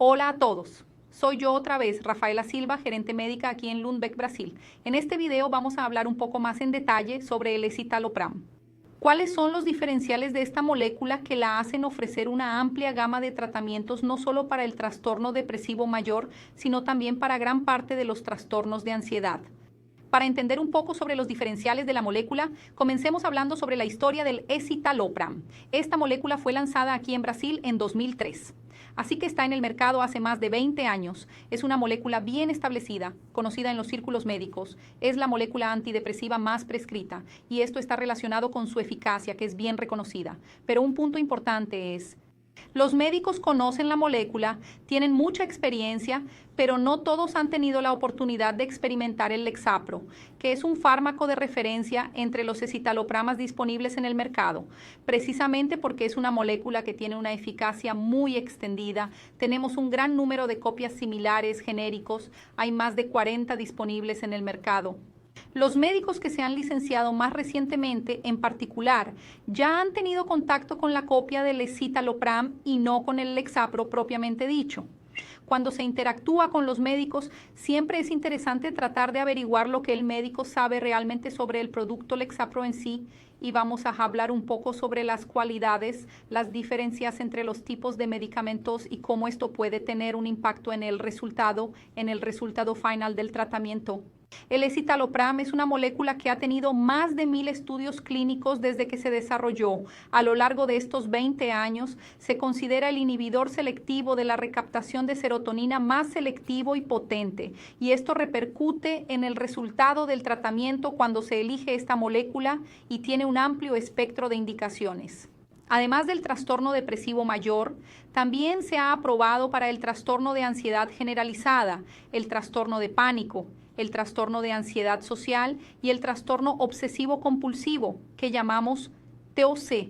Hola a todos. Soy yo otra vez, Rafaela Silva, gerente médica aquí en Lundbeck, Brasil. En este video vamos a hablar un poco más en detalle sobre el escitalopram. ¿Cuáles son los diferenciales de esta molécula que la hacen ofrecer una amplia gama de tratamientos no solo para el trastorno depresivo mayor, sino también para gran parte de los trastornos de ansiedad? Para entender un poco sobre los diferenciales de la molécula, comencemos hablando sobre la historia del escitalopram. Esta molécula fue lanzada aquí en Brasil en 2003. Así que está en el mercado hace más de 20 años. Es una molécula bien establecida, conocida en los círculos médicos. Es la molécula antidepresiva más prescrita y esto está relacionado con su eficacia, que es bien reconocida. Pero un punto importante es: los médicos conocen la molécula, tienen mucha experiencia, pero no todos han tenido la oportunidad de experimentar el Lexapro, que es un fármaco de referencia entre los escitalopramas disponibles en el mercado, precisamente porque es una molécula que tiene una eficacia muy extendida. Tenemos un gran número de copias similares genéricos, hay más de 40 disponibles en el mercado. Los médicos que se han licenciado más recientemente, en particular, ya han tenido contacto con la copia del escitalopram y no con el Lexapro propiamente dicho. Cuando se interactúa con los médicos, siempre es interesante tratar de averiguar lo que el médico sabe realmente sobre el producto Lexapro en sí, y vamos a hablar un poco sobre las cualidades, las diferencias entre los tipos de medicamentos y cómo esto puede tener un impacto en el resultado final del tratamiento. El escitalopram es una molécula que ha tenido más de 1000 estudios clínicos desde que se desarrolló. A lo largo de estos 20 años, se considera el inhibidor selectivo de la recaptación de serotonina más selectivo y potente, y esto repercute en el resultado del tratamiento cuando se elige esta molécula y tiene un amplio espectro de indicaciones. Además del trastorno depresivo mayor, también se ha aprobado para el trastorno de ansiedad generalizada, el trastorno de pánico, el trastorno de ansiedad social y el trastorno obsesivo-compulsivo, que llamamos TOC.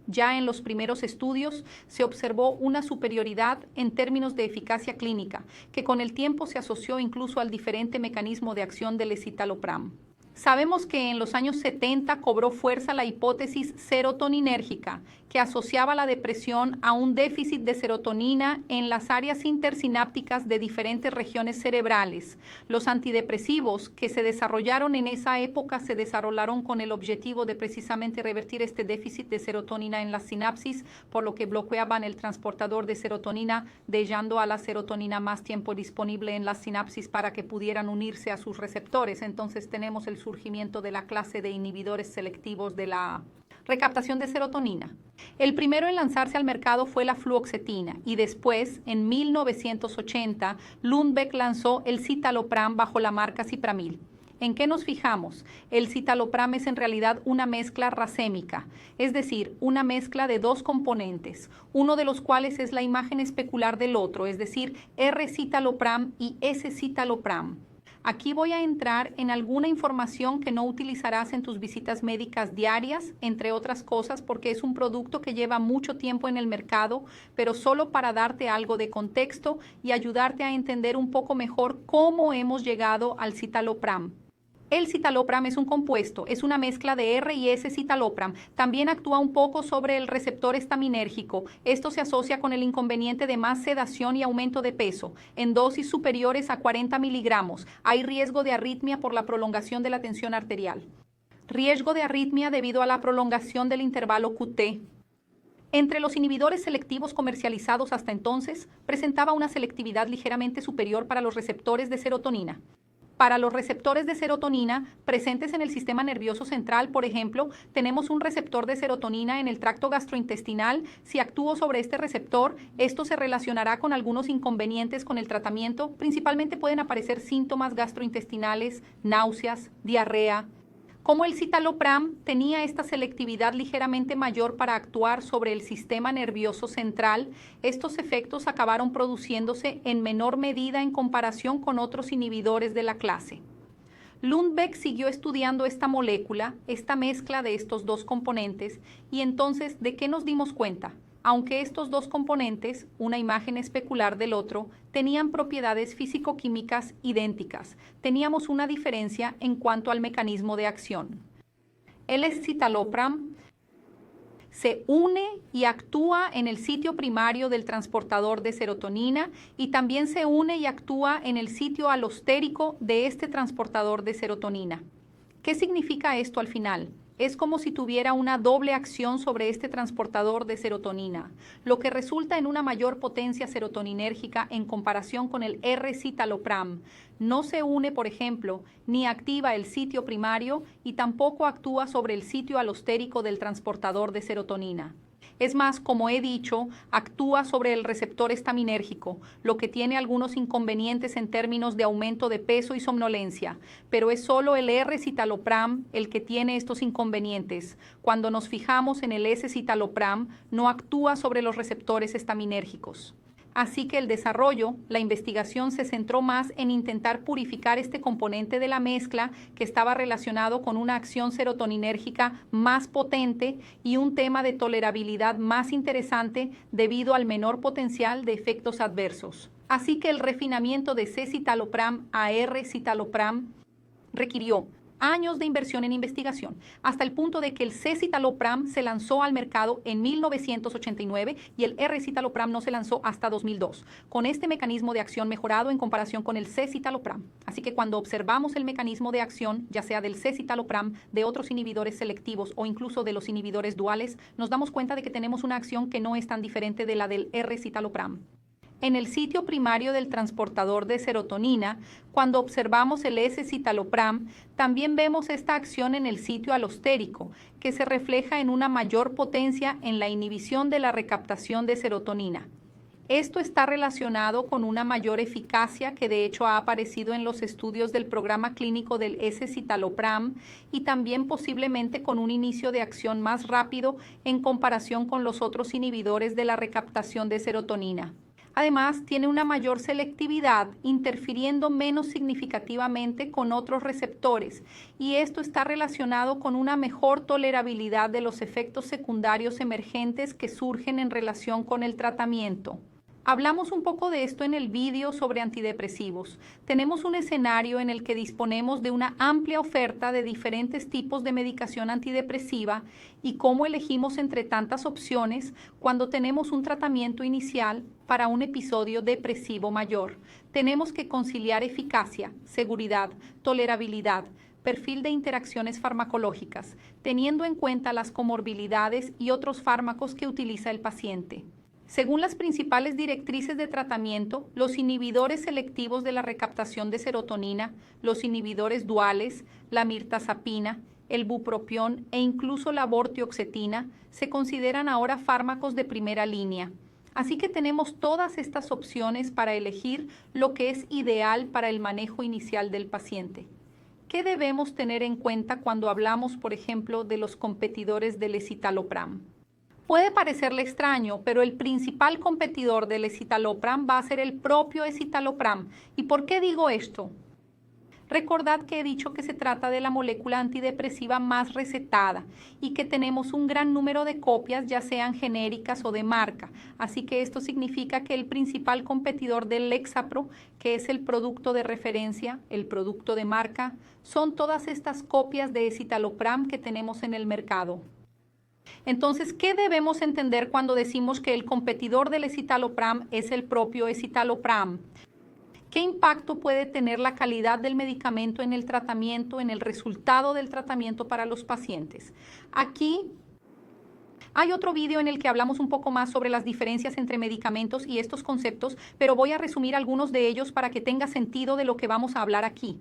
Ya en los primeros estudios se observó una superioridad en términos de eficacia clínica, que con el tiempo se asoció incluso al diferente mecanismo de acción del escitalopram. Sabemos que en los años 70 cobró fuerza la hipótesis serotoninérgica, que asociaba la depresión a un déficit de serotonina en las áreas intersinápticas de diferentes regiones cerebrales. Los antidepresivos que se desarrollaron en esa época se desarrollaron con el objetivo de precisamente revertir este déficit de serotonina en las sinapsis, por lo que bloqueaban el transportador de serotonina, dejando a la serotonina más tiempo disponible en las sinapsis para que pudieran unirse a sus receptores. Entonces tenemos el surgimiento de la clase de inhibidores selectivos de la recaptación de serotonina. El primero en lanzarse al mercado fue la fluoxetina y después, en 1980, Lundbeck lanzó el citalopram bajo la marca Cipramil. ¿En qué nos fijamos? El citalopram es en realidad una mezcla racémica, es decir, una mezcla de dos componentes, uno de los cuales es la imagen especular del otro, es decir, R-citalopram y S-citalopram. Aquí voy a entrar en alguna información que no utilizarás en tus visitas médicas diarias, entre otras cosas, porque es un producto que lleva mucho tiempo en el mercado, pero solo para darte algo de contexto y ayudarte a entender un poco mejor cómo hemos llegado al citalopram. El citalopram es un compuesto, es una mezcla de R y S-citalopram. También actúa un poco sobre el receptor estaminérgico. Esto se asocia con el inconveniente de más sedación y aumento de peso. En dosis superiores a 40 miligramos, hay riesgo de arritmia por la prolongación de la tensión arterial. Riesgo de arritmia debido a la prolongación del intervalo QT. Entre los inhibidores selectivos comercializados hasta entonces, presentaba una selectividad ligeramente superior para los receptores de serotonina. Para los receptores de serotonina presentes en el sistema nervioso central, por ejemplo, tenemos un receptor de serotonina en el tracto gastrointestinal. Si actúo sobre este receptor, esto se relacionará con algunos inconvenientes con el tratamiento. Principalmente pueden aparecer síntomas gastrointestinales, náuseas, diarrea. Como el citalopram tenía esta selectividad ligeramente mayor para actuar sobre el sistema nervioso central, estos efectos acabaron produciéndose en menor medida en comparación con otros inhibidores de la clase. Lundbeck siguió estudiando esta molécula, esta mezcla de estos dos componentes, y entonces, ¿de qué nos dimos cuenta? Aunque estos dos componentes, una imagen especular del otro, tenían propiedades físico-químicas idénticas, teníamos una diferencia en cuanto al mecanismo de acción. El escitalopram Se une y actúa en el sitio primario del transportador de serotonina y también se une y actúa en el sitio alostérico de este transportador de serotonina. ¿Qué significa esto al final? Es como si tuviera una doble acción sobre este transportador de serotonina, lo que resulta en una mayor potencia serotoninérgica en comparación con el R-citalopram. No se une, por ejemplo, ni activa el sitio primario y tampoco actúa sobre el sitio alostérico del transportador de serotonina. Es más, como he dicho, actúa sobre el receptor estaminérgico, lo que tiene algunos inconvenientes en términos de aumento de peso y somnolencia, pero es solo el R-citalopram el que tiene estos inconvenientes. Cuando nos fijamos en el S-citalopram, no actúa sobre los receptores estaminérgicos. Así que el desarrollo, la investigación se centró más en intentar purificar este componente de la mezcla que estaba relacionado con una acción serotoninérgica más potente y un tema de tolerabilidad más interesante debido al menor potencial de efectos adversos. Así que el refinamiento de C-citalopram a R-citalopram requirió años de inversión en investigación, hasta el punto de que el C-citalopram se lanzó al mercado en 1989 y el R-citalopram no se lanzó hasta 2002, con este mecanismo de acción mejorado en comparación con el C-citalopram. Así que cuando observamos el mecanismo de acción, ya sea del C-citalopram, de otros inhibidores selectivos o incluso de los inhibidores duales, nos damos cuenta de que tenemos una acción que no es tan diferente de la del R-citalopram. En el sitio primario del transportador de serotonina, cuando observamos el S-citalopram, también vemos esta acción en el sitio alostérico, que se refleja en una mayor potencia en la inhibición de la recaptación de serotonina. Esto está relacionado con una mayor eficacia que de hecho ha aparecido en los estudios del programa clínico del S-citalopram y también posiblemente con un inicio de acción más rápido en comparación con los otros inhibidores de la recaptación de serotonina. Además, tiene una mayor selectividad, interfiriendo menos significativamente con otros receptores, y esto está relacionado con una mejor tolerabilidad de los efectos secundarios emergentes que surgen en relación con el tratamiento. Hablamos un poco de esto en el vídeo sobre antidepresivos. Tenemos un escenario en el que disponemos de una amplia oferta de diferentes tipos de medicación antidepresiva y cómo elegimos entre tantas opciones cuando tenemos un tratamiento inicial para un episodio depresivo mayor. Tenemos que conciliar eficacia, seguridad, tolerabilidad, perfil de interacciones farmacológicas, teniendo en cuenta las comorbilidades y otros fármacos que utiliza el paciente. Según las principales directrices de tratamiento, los inhibidores selectivos de la recaptación de serotonina, los inhibidores duales, la mirtazapina, el bupropión e incluso la vortioxetina se consideran ahora fármacos de primera línea. Así que tenemos todas estas opciones para elegir lo que es ideal para el manejo inicial del paciente. ¿Qué debemos tener en cuenta cuando hablamos, por ejemplo, de los competidores del escitalopram? Puede parecerle extraño, pero el principal competidor del escitalopram va a ser el propio escitalopram. ¿Y por qué digo esto? Recordad que he dicho que se trata de la molécula antidepresiva más recetada y que tenemos un gran número de copias, ya sean genéricas o de marca. Así que esto significa que el principal competidor del Lexapro, que es el producto de referencia, el producto de marca, son todas estas copias de escitalopram que tenemos en el mercado. Entonces, ¿qué debemos entender cuando decimos que el competidor del escitalopram es el propio escitalopram? ¿Qué impacto puede tener la calidad del medicamento en el tratamiento, en el resultado del tratamiento para los pacientes? Aquí hay otro vídeo en el que hablamos un poco más sobre las diferencias entre medicamentos y estos conceptos, pero voy a resumir algunos de ellos para que tenga sentido de lo que vamos a hablar aquí.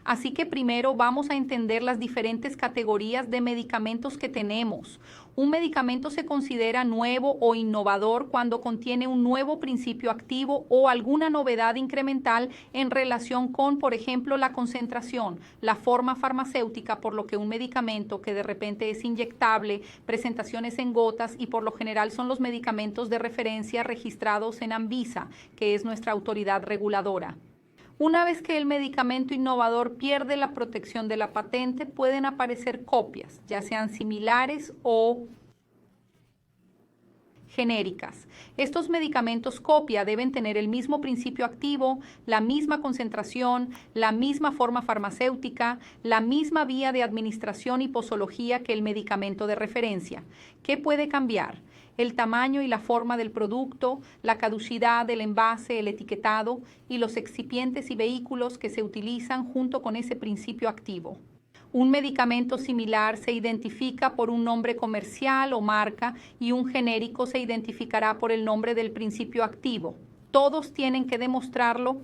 Así que primero vamos a entender las diferentes categorías de medicamentos que tenemos. Un medicamento se considera nuevo o innovador cuando contiene un nuevo principio activo o alguna novedad incremental en relación con, por ejemplo, la concentración, la forma farmacéutica, por lo que un medicamento que de repente es inyectable, presentaciones en gotas y por lo general son los medicamentos de referencia registrados en Anvisa, que es nuestra autoridad reguladora. Una vez que el medicamento innovador pierde la protección de la patente, pueden aparecer copias, ya sean similares o genéricas. Estos medicamentos copia deben tener el mismo principio activo, la misma concentración, la misma forma farmacéutica, la misma vía de administración y posología que el medicamento de referencia. ¿Qué puede cambiar? El tamaño y la forma del producto, la caducidad del envase, el etiquetado y los excipientes y vehículos que se utilizan junto con ese principio activo. Un medicamento similar se identifica por un nombre comercial o marca y un genérico se identificará por el nombre del principio activo. Todos tienen que demostrarlo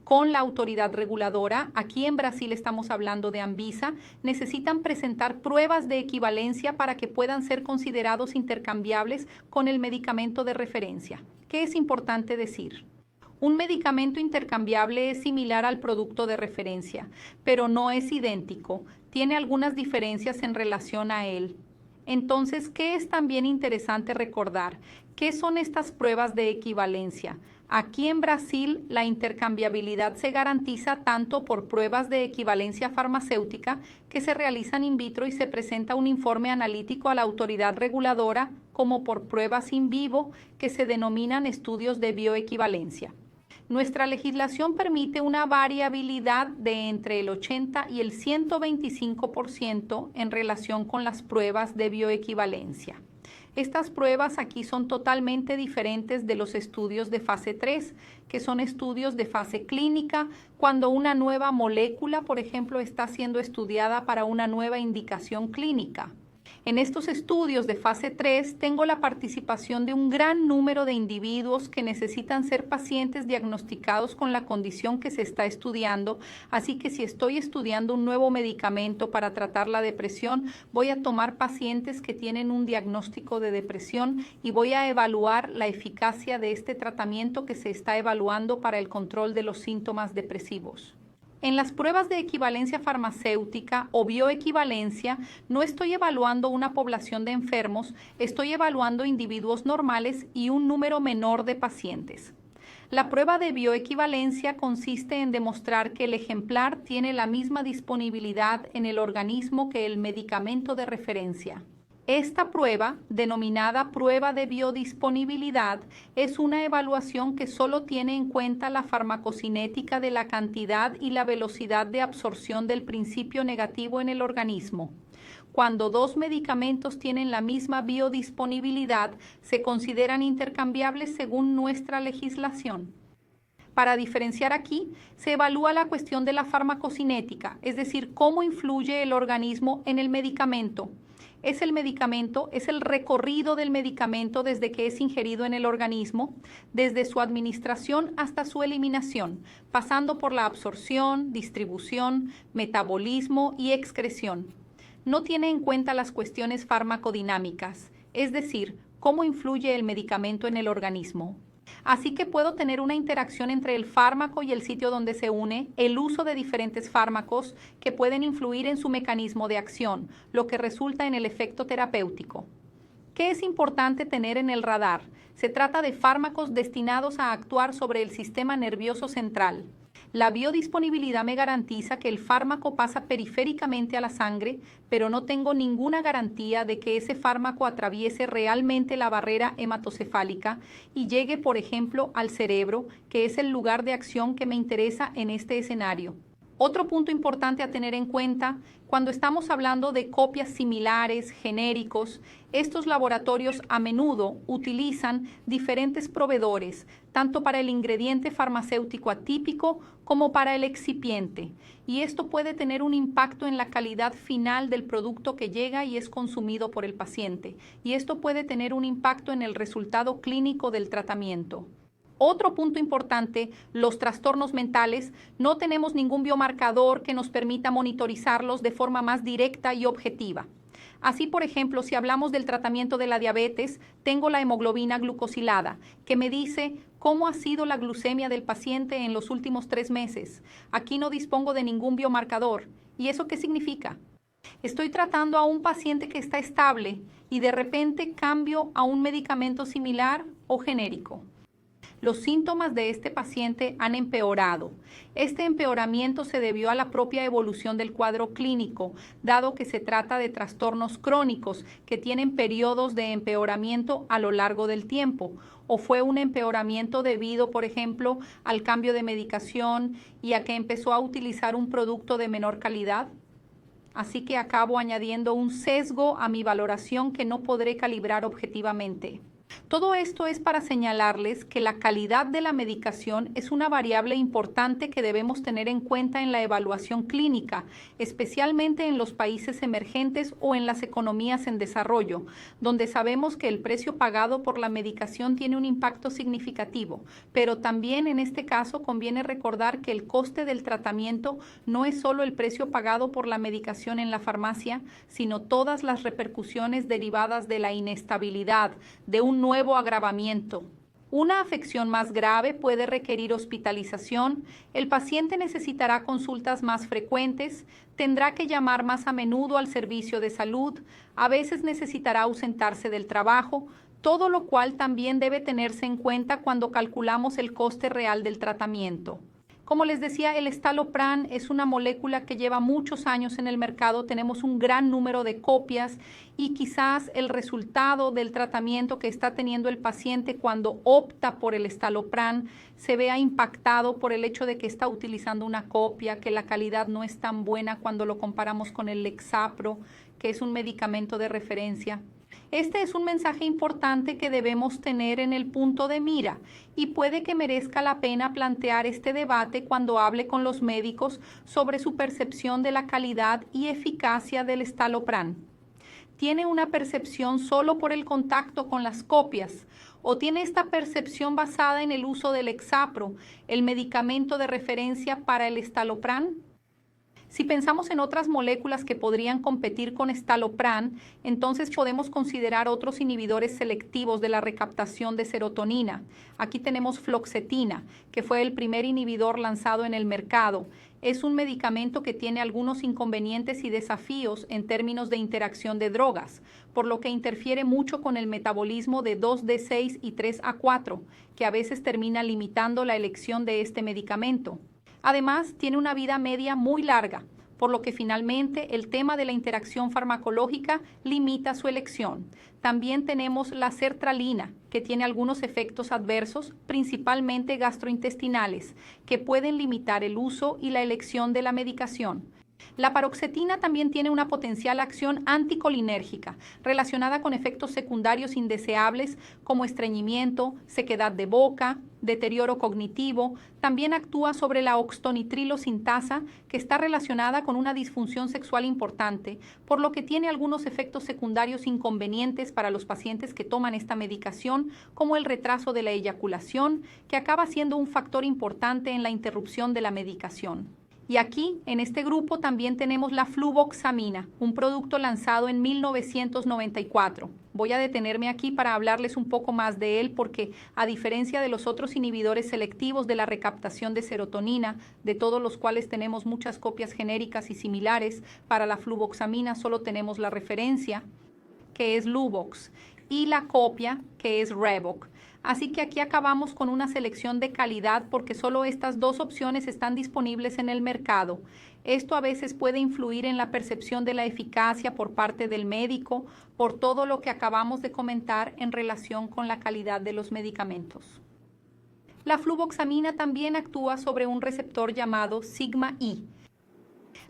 con la autoridad reguladora. Aquí en Brasil estamos hablando de Anvisa. Necesitan presentar pruebas de equivalencia para que puedan ser considerados intercambiables con el medicamento de referencia. ¿Qué es importante decir? Un medicamento intercambiable es similar al producto de referencia, pero no es idéntico. Tiene algunas diferencias en relación a él. Entonces, ¿qué es también interesante recordar? ¿Qué son estas pruebas de equivalencia? Aquí en Brasil, la intercambiabilidad se garantiza tanto por pruebas de equivalencia farmacéutica que se realizan in vitro y se presenta un informe analítico a la autoridad reguladora, como por pruebas in vivo que se denominan estudios de bioequivalencia. Nuestra legislación permite una variabilidad de entre el 80 y el 125% en relación con las pruebas de bioequivalencia. Estas pruebas aquí son totalmente diferentes de los estudios de fase 3, que son estudios de fase clínica, cuando una nueva molécula, por ejemplo, está siendo estudiada para una nueva indicación clínica. En estos estudios de fase 3 tengo la participación de un gran número de individuos que necesitan ser pacientes diagnosticados con la condición que se está estudiando, así que si estoy estudiando un nuevo medicamento para tratar la depresión, voy a tomar pacientes que tienen un diagnóstico de depresión y voy a evaluar la eficacia de este tratamiento que se está evaluando para el control de los síntomas depresivos. En las pruebas de equivalencia farmacéutica o bioequivalencia no estoy evaluando una población de enfermos, estoy evaluando individuos normales y un número menor de pacientes. La prueba de bioequivalencia consiste en demostrar que el ejemplar tiene la misma disponibilidad en el organismo que el medicamento de referencia. Esta prueba, denominada prueba de biodisponibilidad, es una evaluación que solo tiene en cuenta la farmacocinética de la cantidad y la velocidad de absorción del principio negativo en el organismo. Cuando dos medicamentos tienen la misma biodisponibilidad, se consideran intercambiables según nuestra legislación. Para diferenciar aquí, se evalúa la cuestión de la farmacocinética, es decir, cómo influye el organismo en el medicamento. Es el recorrido del medicamento desde que es ingerido en el organismo, desde su administración hasta su eliminación, pasando por la absorción, distribución, metabolismo y excreción. No tiene en cuenta las cuestiones farmacodinámicas, es decir, cómo influye el medicamento en el organismo. Así que puedo tener una interacción entre el fármaco y el sitio donde se une, el uso de diferentes fármacos que pueden influir en su mecanismo de acción, lo que resulta en el efecto terapéutico. ¿Qué es importante tener en el radar? Se trata de fármacos destinados a actuar sobre el sistema nervioso central. La biodisponibilidad me garantiza que el fármaco pasa periféricamente a la sangre, pero no tengo ninguna garantía de que ese fármaco atraviese realmente la barrera hematocefálica y llegue, por ejemplo, al cerebro, que es el lugar de acción que me interesa en este escenario. Otro punto importante a tener en cuenta, cuando estamos hablando de copias similares, genéricos, estos laboratorios a menudo utilizan diferentes proveedores, tanto para el ingrediente farmacéutico atípico como para el excipiente, y esto puede tener un impacto en la calidad final del producto que llega y es consumido por el paciente, y esto puede tener un impacto en el resultado clínico del tratamiento. Otro punto importante, los trastornos mentales. No tenemos ningún biomarcador que nos permita monitorizarlos de forma más directa y objetiva. Así, por ejemplo, si hablamos del tratamiento de la diabetes, tengo la hemoglobina glucosilada, que me dice cómo ha sido la glucemia del paciente en los últimos 3 meses. Aquí no dispongo de ningún biomarcador. ¿Y eso qué significa? Estoy tratando a un paciente que está estable y de repente cambio a un medicamento similar o genérico. Los síntomas de este paciente han empeorado. Este empeoramiento se debió a la propia evolución del cuadro clínico, dado que se trata de trastornos crónicos que tienen periodos de empeoramiento a lo largo del tiempo, o fue un empeoramiento debido, por ejemplo, al cambio de medicación y a que empezó a utilizar un producto de menor calidad. Así que acabo añadiendo un sesgo a mi valoración que no podré calibrar objetivamente. Todo esto es para señalarles que la calidad de la medicación es una variable importante que debemos tener en cuenta en la evaluación clínica, especialmente en los países emergentes o en las economías en desarrollo, donde sabemos que el precio pagado por la medicación tiene un impacto significativo, pero también en este caso conviene recordar que el coste del tratamiento no es solo el precio pagado por la medicación en la farmacia, sino todas las repercusiones derivadas de la inestabilidad, de un nuevo agravamiento. Una afección más grave puede requerir hospitalización, el paciente necesitará consultas más frecuentes, tendrá que llamar más a menudo al servicio de salud, a veces necesitará ausentarse del trabajo, todo lo cual también debe tenerse en cuenta cuando calculamos el coste real del tratamiento. Como les decía, el estalopram es una molécula que lleva muchos años en el mercado, tenemos un gran número de copias y quizás el resultado del tratamiento que está teniendo el paciente cuando opta por el estalopram se vea impactado por el hecho de que está utilizando una copia, que la calidad no es tan buena cuando lo comparamos con el Lexapro, que es un medicamento de referencia. Este es un mensaje importante que debemos tener en el punto de mira y puede que merezca la pena plantear este debate cuando hable con los médicos sobre su percepción de la calidad y eficacia del estalopram. ¿Tiene una percepción solo por el contacto con las copias o tiene esta percepción basada en el uso del Lexapro, el medicamento de referencia para el estalopram? Si pensamos en otras moléculas que podrían competir con estalopram, entonces podemos considerar otros inhibidores selectivos de la recaptación de serotonina. Aquí tenemos fluoxetina, que fue el primer inhibidor lanzado en el mercado. Es un medicamento que tiene algunos inconvenientes y desafíos en términos de interacción de drogas, por lo que interfiere mucho con el metabolismo de 2D6 y 3A4, que a veces termina limitando la elección de este medicamento. Además, tiene una vida media muy larga, por lo que finalmente el tema de la interacción farmacológica limita su elección. También tenemos la sertralina, que tiene algunos efectos adversos, principalmente gastrointestinales, que pueden limitar el uso y la elección de la medicación. La paroxetina también tiene una potencial acción anticolinérgica relacionada con efectos secundarios indeseables como estreñimiento, sequedad de boca, deterioro cognitivo. También actúa sobre la oxtonitrilosintasa, que está relacionada con una disfunción sexual importante, por lo que tiene algunos efectos secundarios inconvenientes para los pacientes que toman esta medicación, como el retraso de la eyaculación, que acaba siendo un factor importante en la interrupción de la medicación. Y aquí, en este grupo, también tenemos la fluvoxamina, un producto lanzado en 1994. Voy a detenerme aquí para hablarles un poco más de él porque, a diferencia de los otros inhibidores selectivos de la recaptación de serotonina, de todos los cuales tenemos muchas copias genéricas y similares, para la fluvoxamina solo tenemos la referencia, que es Luvox, y la copia, que es Revox. Así que aquí acabamos con una selección de calidad porque solo estas dos opciones están disponibles en el mercado. Esto a veces puede influir en la percepción de la eficacia por parte del médico por todo lo que acabamos de comentar en relación con la calidad de los medicamentos. La fluvoxamina también actúa sobre un receptor llamado sigma-I.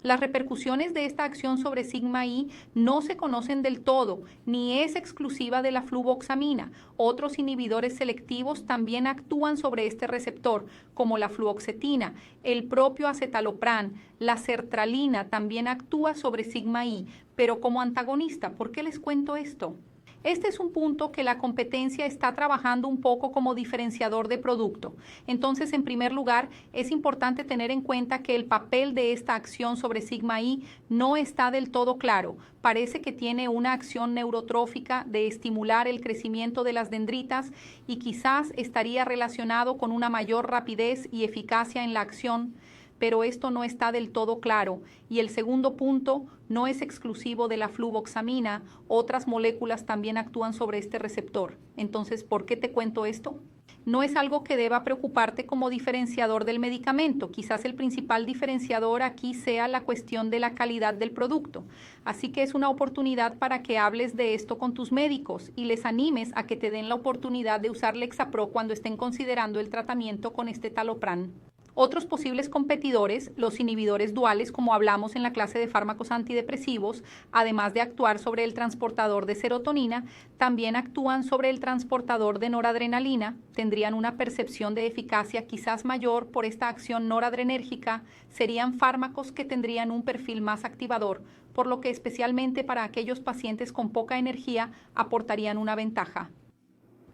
Las repercusiones de esta acción sobre sigma-I no se conocen del todo, ni es exclusiva de la fluvoxamina. Otros inhibidores selectivos también actúan sobre este receptor, como la fluoxetina, el propio acetalopram, la sertralina también actúa sobre sigma-I, pero como antagonista. ¿Por qué les cuento esto? Este es un punto que la competencia está trabajando un poco como diferenciador de producto. Entonces, en primer lugar, es importante tener en cuenta que el papel de esta acción sobre sigma-I no está del todo claro. Parece que tiene una acción neurotrófica de estimular el crecimiento de las dendritas y quizás estaría relacionado con una mayor rapidez y eficacia en la acción, pero esto no está del todo claro. Y el segundo punto, no es exclusivo de la fluvoxamina, otras moléculas también actúan sobre este receptor. Entonces, ¿por qué te cuento esto? No es algo que deba preocuparte como diferenciador del medicamento. Quizás el principal diferenciador aquí sea la cuestión de la calidad del producto. Así que es una oportunidad para que hables de esto con tus médicos y les animes a que te den la oportunidad de usar Lexapro cuando estén considerando el tratamiento con este Talopram. Otros posibles competidores, los inhibidores duales, como hablamos en la clase de fármacos antidepresivos, además de actuar sobre el transportador de serotonina, también actúan sobre el transportador de noradrenalina, tendrían una percepción de eficacia quizás mayor por esta acción noradrenérgica, serían fármacos que tendrían un perfil más activador, por lo que especialmente para aquellos pacientes con poca energía aportarían una ventaja.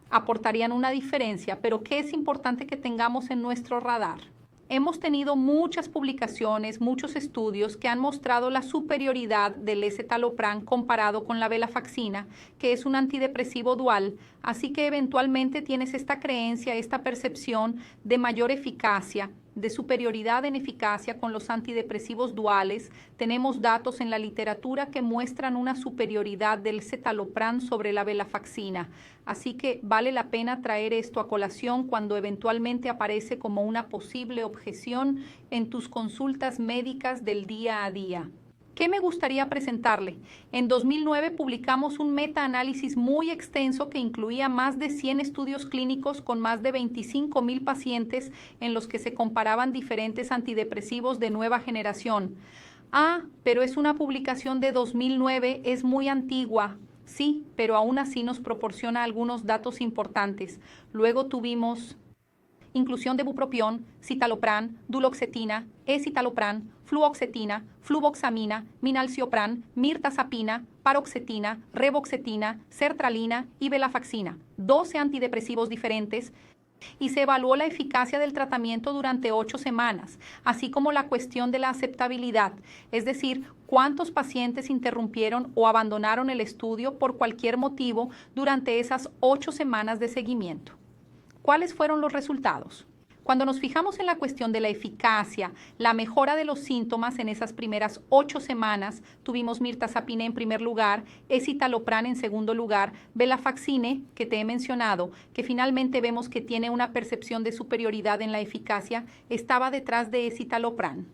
Aportarían una diferencia, pero ¿qué es importante que tengamos en nuestro radar? Hemos tenido muchas publicaciones, muchos estudios que han mostrado la superioridad del escitalopram comparado con la venlafaxina, que es un antidepresivo dual, así que eventualmente tienes esta creencia, esta percepción de mayor eficacia, de superioridad en eficacia con los antidepresivos duales. Tenemos datos en la literatura que muestran una superioridad del escitalopram sobre la venlafaxina. Así que vale la pena traer esto a colación cuando eventualmente aparece como una posible objeción en tus consultas médicas del día a día. ¿Qué me gustaría presentarle? En 2009 publicamos un metaanálisis muy extenso que incluía más de 100 estudios clínicos con más de 25,000 pacientes en los que se comparaban diferentes antidepresivos de nueva generación. Pero es una publicación de 2009, es muy antigua. Sí, pero aún así nos proporciona algunos datos importantes. Luego tuvimos inclusión de bupropión, citalopram, duloxetina, escitalopram, fluoxetina, fluvoxamina, minalciopram, mirtazapina, paroxetina, reboxetina, sertralina y venlafaxina, 12 antidepresivos diferentes, y se evaluó la eficacia del tratamiento durante 8 semanas, así como la cuestión de la aceptabilidad, es decir, cuántos pacientes interrumpieron o abandonaron el estudio por cualquier motivo durante esas 8 semanas de seguimiento. ¿Cuáles fueron los resultados? Cuando nos fijamos en la cuestión de la eficacia, la mejora de los síntomas en esas primeras 8 semanas, tuvimos mirtazapina en primer lugar, escitalopram en segundo lugar, venlafaxine, que te he mencionado, que finalmente vemos que tiene una percepción de superioridad en la eficacia, estaba detrás de escitalopram.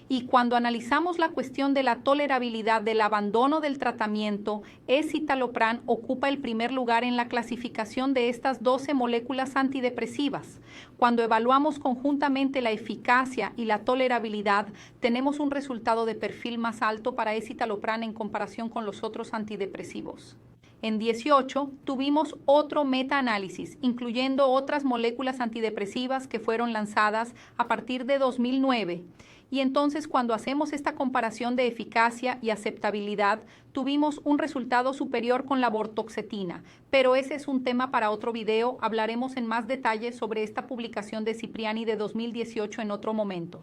Y cuando analizamos la cuestión de la tolerabilidad del abandono del tratamiento, escitalopram ocupa el primer lugar en la clasificación de estas 12 moléculas antidepresivas. Cuando evaluamos conjuntamente la eficacia y la tolerabilidad, tenemos un resultado de perfil más alto para escitalopram en comparación con los otros antidepresivos. En 18 tuvimos otro metaanálisis, incluyendo otras moléculas antidepresivas que fueron lanzadas a partir de 2009. Y entonces cuando hacemos esta comparación de eficacia y aceptabilidad, tuvimos un resultado superior con la vortoxetina, pero ese es un tema para otro video, hablaremos en más detalle sobre esta publicación de Cipriani de 2018 en otro momento.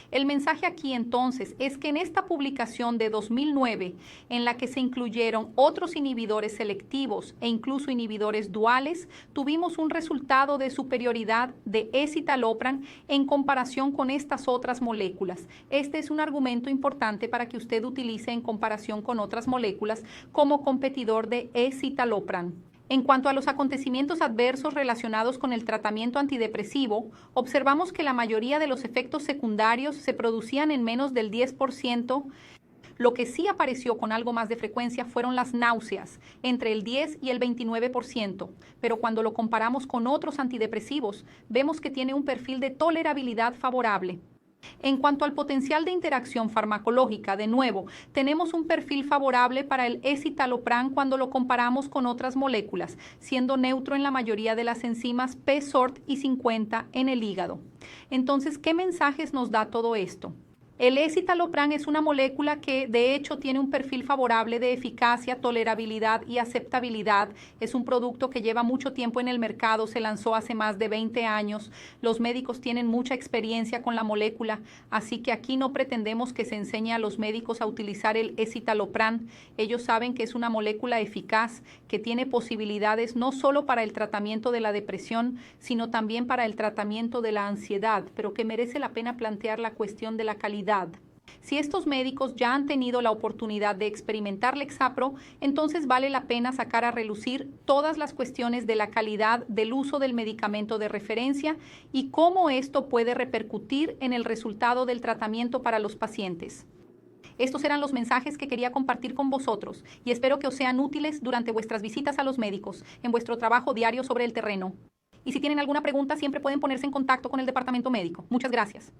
El mensaje aquí entonces es que en esta publicación de 2009, en la que se incluyeron otros inhibidores selectivos e incluso inhibidores duales, tuvimos un resultado de superioridad de escitalopram en comparación con estas otras moléculas. Este es un argumento importante para que usted utilice en comparación con otras moléculas como competidor de escitalopram. En cuanto a los acontecimientos adversos relacionados con el tratamiento antidepresivo, observamos que la mayoría de los efectos secundarios se producían en menos del 10%. Lo que sí apareció con algo más de frecuencia fueron las náuseas, entre el 10 y el 29%, pero cuando lo comparamos con otros antidepresivos, vemos que tiene un perfil de tolerabilidad favorable. En cuanto al potencial de interacción farmacológica, de nuevo, tenemos un perfil favorable para el escitalopram cuando lo comparamos con otras moléculas, siendo neutro en la mayoría de las enzimas P-SORT y 50 en el hígado. Entonces, ¿qué mensajes nos da todo esto? El escitalopram es una molécula que de hecho tiene un perfil favorable de eficacia, tolerabilidad y aceptabilidad. Es un producto que lleva mucho tiempo en el mercado, se lanzó hace más de 20 años. Los médicos tienen mucha experiencia con la molécula, así que aquí no pretendemos que se enseñe a los médicos a utilizar el escitalopram. Ellos saben que es una molécula eficaz, que tiene posibilidades no solo para el tratamiento de la depresión, sino también para el tratamiento de la ansiedad, pero que merece la pena plantear la cuestión de la calidad. Si estos médicos ya han tenido la oportunidad de experimentar Lexapro, entonces vale la pena sacar a relucir todas las cuestiones de la calidad del uso del medicamento de referencia y cómo esto puede repercutir en el resultado del tratamiento para los pacientes. Estos eran los mensajes que quería compartir con vosotros y espero que os sean útiles durante vuestras visitas a los médicos, en vuestro trabajo diario sobre el terreno. Y si tienen alguna pregunta, siempre pueden ponerse en contacto con el departamento médico. Muchas gracias.